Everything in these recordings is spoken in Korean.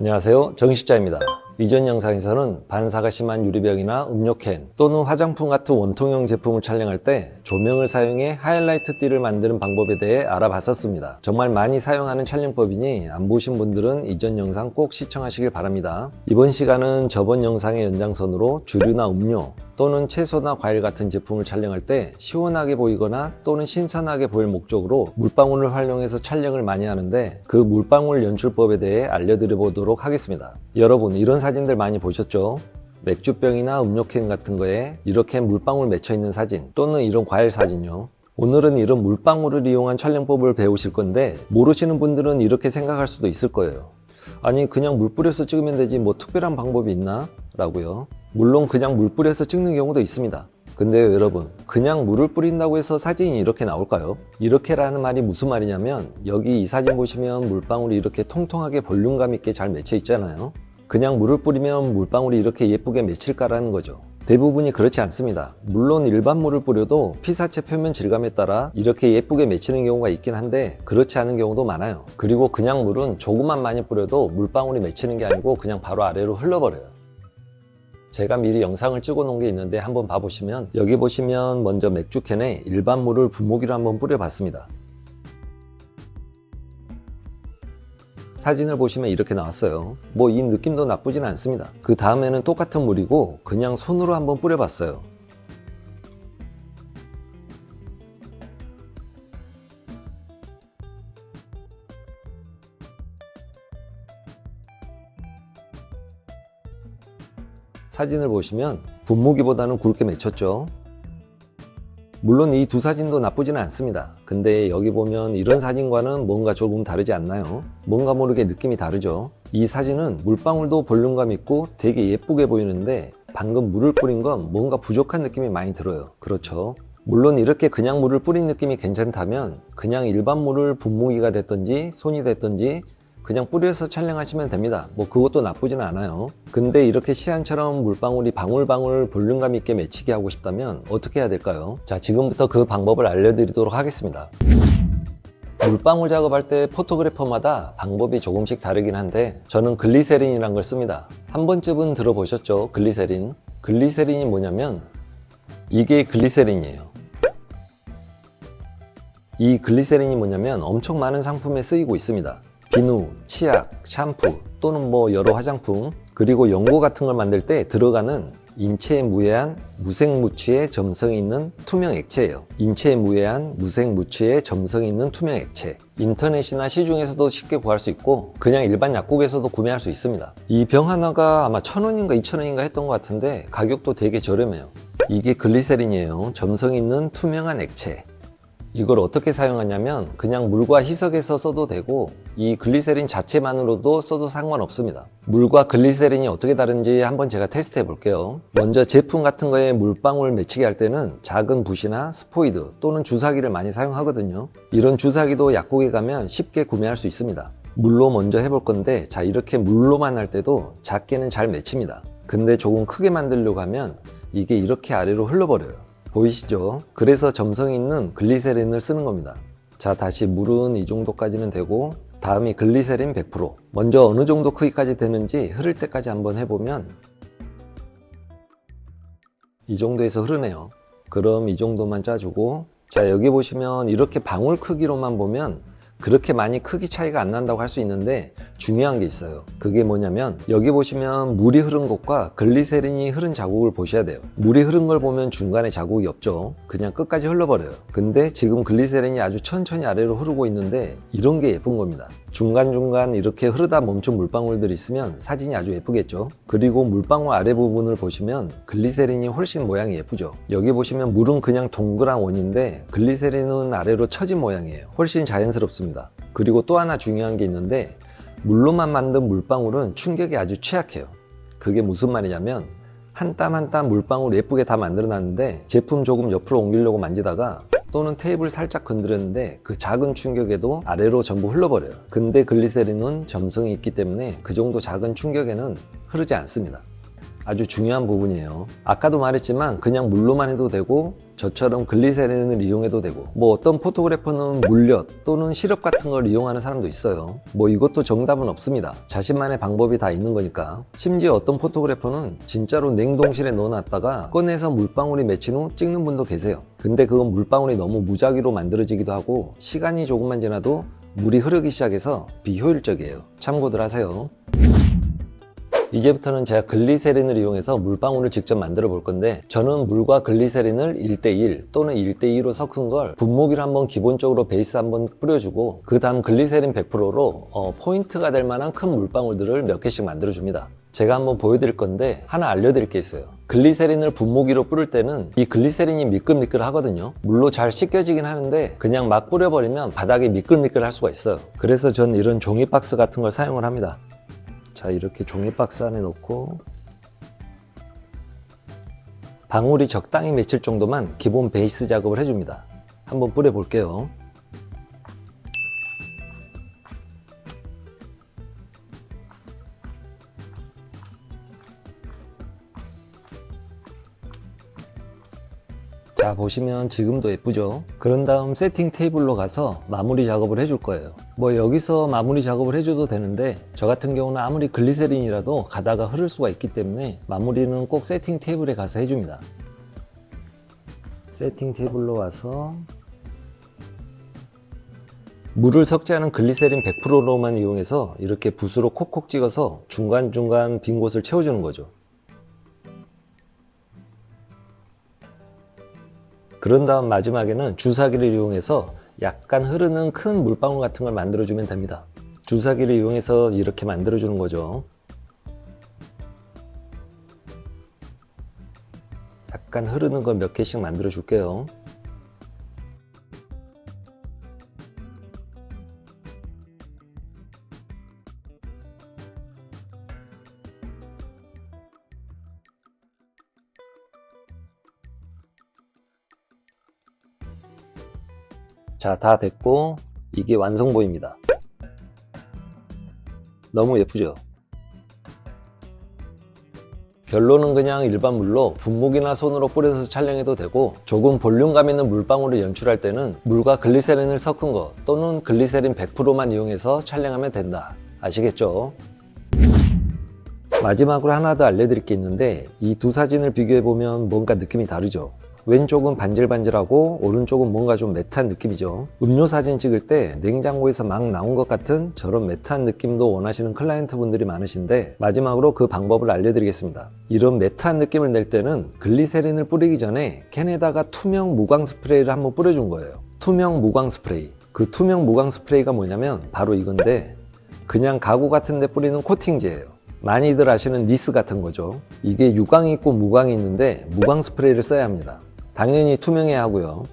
안녕하세요, 정식자입니다. 이전 영상에서는 반사가 심한 유리병이나 음료캔 또는 화장품 같은 원통형 제품을 촬영할 때 조명을 사용해 하이라이트 띠를 만드는 방법에 대해 알아봤었습니다. 정말 많이 사용하는 촬영법이니 안 보신 분들은 이전 영상 꼭 시청하시길 바랍니다. 이번 시간은 저번 영상의 연장선으로 주류나 음료 또는 채소나 과일 같은 제품을 촬영할 때 시원하게 보이거나 또는 신선하게 보일 목적으로 물방울을 활용해서 촬영을 많이 하는데, 그 물방울 연출법에 대해 알려드려 보도록 하겠습니다. 여러분, 이런 사진들 많이 보셨죠? 맥주병이나 음료캔 같은 거에 이렇게 물방울 맺혀 있는 사진 또는 이런 과일 사진요. 오늘은 이런 물방울을 이용한 촬영법을 배우실 건데, 모르시는 분들은 이렇게 생각할 수도 있을 거예요. 아니, 그냥 물 뿌려서 찍으면 되지 뭐 특별한 방법이 있나? 라고요. 물론 그냥 물 뿌려서 찍는 경우도 있습니다. 근데요, 여러분, 그냥 물을 뿌린다고 해서 사진이 이렇게 나올까요? 이렇게라는 말이 무슨 말이냐면, 여기 이 사진 보시면 물방울이 이렇게 통통하게 볼륨감 있게 잘 맺혀 있잖아요. 그냥 물을 뿌리면 물방울이 이렇게 예쁘게 맺힐까라는 거죠. 대부분이 그렇지 않습니다. 물론 일반 물을 뿌려도 피사체 표면 질감에 따라 이렇게 예쁘게 맺히는 경우가 있긴 한데, 그렇지 않은 경우도 많아요. 그리고 그냥 물은 조금만 많이 뿌려도 물방울이 맺히는 게 아니고 그냥 바로 아래로 흘러버려요. 제가 미리 영상을 찍어 놓은 게 있는데 한번 봐보시면, 여기 보시면 먼저 맥주캔에 일반 물을 분무기로 한번 뿌려봤습니다. 사진을 보시면 이렇게 나왔어요. 뭐 이 느낌도 나쁘진 않습니다. 그 다음에는 똑같은 물이고 그냥 손으로 한번 뿌려봤어요. 사진을 보시면 분무기보다는 굵게 맺혔죠. 물론 이 두 사진도 나쁘지는 않습니다. 근데 여기 보면 이런 사진과는 뭔가 조금 다르지 않나요? 뭔가 모르게 느낌이 다르죠. 이 사진은 물방울도 볼륨감 있고 되게 예쁘게 보이는데, 방금 물을 뿌린 건 뭔가 부족한 느낌이 많이 들어요. 그렇죠? 물론 이렇게 그냥 물을 뿌린 느낌이 괜찮다면 그냥 일반 물을 분무기가 됐든지 손이 됐든지 그냥 뿌려서 촬영하시면 됩니다. 뭐 그것도 나쁘진 않아요. 근데 이렇게 시안처럼 물방울이 방울방울 볼륨감 있게 맺히게 하고 싶다면 어떻게 해야 될까요? 자, 지금부터 그 방법을 알려드리도록 하겠습니다. 물방울 작업할 때 포토그래퍼마다 방법이 조금씩 다르긴 한데, 저는 글리세린이란 걸 씁니다. 한 번쯤은 들어보셨죠? 글리세린. 글리세린이 뭐냐면 이게 글리세린이에요. 이 글리세린이 뭐냐면 엄청 많은 상품에 쓰이고 있습니다. 비누, 치약, 샴푸 또는 뭐 여러 화장품, 그리고 연고 같은 걸 만들 때 들어가는 인체에 무해한 무색무취의 점성이 있는 투명 액체예요. 인체에 무해한 무색무취의 점성이 있는 투명 액체. 인터넷이나 시중에서도 쉽게 구할 수 있고 그냥 일반 약국에서도 구매할 수 있습니다. 이 병 하나가 아마 1,000원인가 2,000원인가 했던 것 같은데 가격도 되게 저렴해요. 이게 글리세린이에요. 점성이 있는 투명한 액체. 이걸 어떻게 사용하냐면 그냥 물과 희석해서 써도 되고, 이 글리세린 자체만으로도 써도 상관없습니다. 물과 글리세린이 어떻게 다른지 한번 제가 테스트 해 볼게요. 먼저 제품 같은 거에 물방울 맺히게 할 때는 작은 붓이나 스포이드 또는 주사기를 많이 사용하거든요. 이런 주사기도 약국에 가면 쉽게 구매할 수 있습니다. 물로 먼저 해볼 건데, 자, 이렇게 물로만 할 때도 작게는 잘 맺힙니다. 근데 조금 크게 만들려고 하면 이게 이렇게 아래로 흘러버려요. 보이시죠? 그래서 점성이 있는 글리세린을 쓰는 겁니다. 자, 다시 물은 이 정도까지는 되고, 다음이 글리세린 100%. 먼저 어느 정도 크기까지 되는지 흐를 때까지 한번 해보면 이 정도에서 흐르네요. 그럼 이 정도만 짜주고, 자, 여기 보시면 이렇게 방울 크기로만 보면 그렇게 많이 크기 차이가 안 난다고 할 수 있는데, 중요한 게 있어요. 그게 뭐냐면 여기 보시면 물이 흐른 곳과 글리세린이 흐른 자국을 보셔야 돼요. 물이 흐른 걸 보면 중간에 자국이 없죠. 그냥 끝까지 흘러버려요. 근데 지금 글리세린이 아주 천천히 아래로 흐르고 있는데 이런 게 예쁜 겁니다. 중간중간 이렇게 흐르다 멈춘 물방울들이 있으면 사진이 아주 예쁘겠죠. 그리고 물방울 아래 부분을 보시면 글리세린이 훨씬 모양이 예쁘죠. 여기 보시면 물은 그냥 동그란 원인데 글리세린은 아래로 처진 모양이에요. 훨씬 자연스럽습니다. 그리고 또 하나 중요한 게 있는데, 물로만 만든 물방울은 충격이 아주 취약해요. 그게 무슨 말이냐면 한 땀 한 땀 물방울 예쁘게 다 만들어 놨는데 제품 조금 옆으로 옮기려고 만지다가 또는 테이블 살짝 건드렸는데 그 작은 충격에도 아래로 전부 흘러버려요. 근데 글리세린은 점성이 있기 때문에 그 정도 작은 충격에는 흐르지 않습니다. 아주 중요한 부분이에요. 아까도 말했지만 그냥 물로만 해도 되고 저처럼 글리세린을 이용해도 되고 어떤 포토그래퍼는 물엿 또는 시럽 같은 걸 이용하는 사람도 있어요. 이것도 정답은 없습니다. 자신만의 방법이 다 있는 거니까. 심지어 어떤 포토그래퍼는 진짜로 냉동실에 넣어놨다가 꺼내서 물방울이 맺힌 후 찍는 분도 계세요. 근데 그건 물방울이 너무 무작위로 만들어지기도 하고 시간이 조금만 지나도 물이 흐르기 시작해서 비효율적이에요. 참고들 하세요. 이제부터는 제가 글리세린을 이용해서 물방울을 직접 만들어 볼 건데, 저는 물과 글리세린을 1대1 또는 1대2로 섞은 걸 분무기를 한번 기본적으로 베이스 한번 뿌려주고, 그 다음 글리세린 100%로 포인트가 될 만한 큰 물방울들을 몇 개씩 만들어 줍니다. 제가 한번 보여드릴 건데 하나 알려드릴 게 있어요. 글리세린을 분무기로 뿌릴 때는 이 글리세린이 미끌미끌 하거든요. 물로 잘 씻겨지긴 하는데 그냥 막 뿌려버리면 바닥이 미끌미끌 할 수가 있어요. 그래서 저는 이런 종이 박스 같은 걸 사용을 합니다. 자, 이렇게 종이 박스 안에 넣고 방울이 적당히 맺힐 정도만 기본 베이스 작업을 해줍니다. 한번 뿌려 볼게요. 자, 보시면 지금도 예쁘죠? 그런 다음 세팅 테이블로 가서 마무리 작업을 해줄 거예요. 여기서 마무리 작업을 해줘도 되는데 저 같은 경우는 아무리 글리세린이라도 가다가 흐를 수가 있기 때문에 마무리는 꼭 세팅 테이블에 가서 해줍니다. 세팅 테이블로 와서 물을 섞지 않은 글리세린 100%로만 이용해서 이렇게 붓으로 콕콕 찍어서 중간중간 빈 곳을 채워주는 거죠. 그런 다음 마지막에는 주사기를 이용해서 약간 흐르는 큰 물방울 같은 걸 만들어주면 됩니다. 주사기를 이용해서 이렇게 만들어주는 거죠. 약간 흐르는 걸 몇 개씩 만들어 줄게요. 자, 다 됐고 이게 완성본입니다. 너무 예쁘죠? 결론은 그냥 일반 물로 분무기나 손으로 뿌려서 촬영해도 되고, 조금 볼륨감 있는 물방울을 연출할 때는 물과 글리세린을 섞은 거 또는 글리세린 100%만 이용해서 촬영하면 된다. 아시겠죠? 마지막으로 하나 더 알려드릴 게 있는데, 이 두 사진을 비교해보면 뭔가 느낌이 다르죠? 왼쪽은 반질반질하고 오른쪽은 뭔가 좀 매트한 느낌이죠. 음료 사진 찍을 때 냉장고에서 막 나온 것 같은 저런 매트한 느낌도 원하시는 클라이언트 분들이 많으신데, 마지막으로 그 방법을 알려드리겠습니다. 이런 매트한 느낌을 낼 때는 글리세린을 뿌리기 전에 캔에다가 투명 무광 스프레이를 한번 뿌려준 거예요. 투명 무광 스프레이. 그 투명 무광 스프레이가 뭐냐면 바로 이건데, 그냥 가구 같은 데 뿌리는 코팅제예요. 많이들 아시는 니스 같은 거죠. 이게 유광이 있고 무광이 있는데 무광 스프레이를 써야 합니다. 당연히 투명해야 하고요.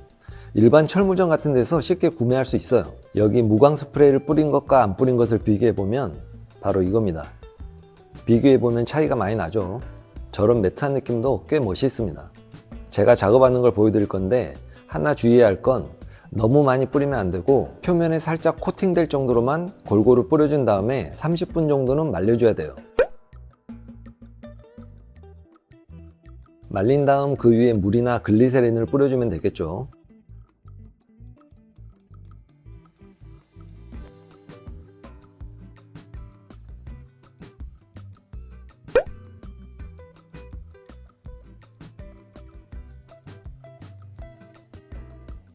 일반 철물점 같은 데서 쉽게 구매할 수 있어요. 여기 무광 스프레이를 뿌린 것과 안 뿌린 것을 비교해보면 바로 이겁니다. 비교해보면 차이가 많이 나죠. 저런 매트한 느낌도 꽤 멋있습니다. 제가 작업하는 걸 보여드릴 건데, 하나 주의해야 할 건 너무 많이 뿌리면 안 되고 표면에 살짝 코팅될 정도로만 골고루 뿌려준 다음에 30분 정도는 말려줘야 돼요. 말린 다음 그 위에 물이나 글리세린을 뿌려주면 되겠죠.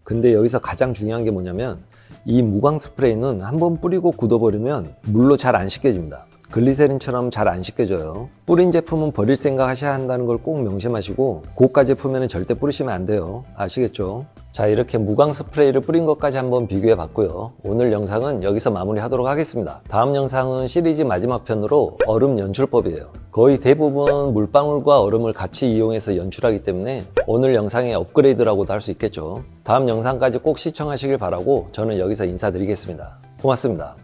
근데 여기서 가장 중요한 게 뭐냐면, 이 무광 스프레이는 한번 뿌리고 굳어버리면 물로 잘 안 씻겨집니다. 글리세린처럼 잘 안 씻겨져요. 뿌린 제품은 버릴 생각 하셔야 한다는 걸 꼭 명심하시고, 고가 제품에는 절대 뿌리시면 안 돼요. 아시겠죠? 자, 이렇게 무광 스프레이를 뿌린 것까지 한번 비교해 봤고요. 오늘 영상은 여기서 마무리하도록 하겠습니다. 다음 영상은 시리즈 마지막 편으로 얼음 연출법이에요. 거의 대부분 물방울과 얼음을 같이 이용해서 연출하기 때문에 오늘 영상의 업그레이드라고도 할 수 있겠죠. 다음 영상까지 꼭 시청하시길 바라고 저는 여기서 인사드리겠습니다. 고맙습니다.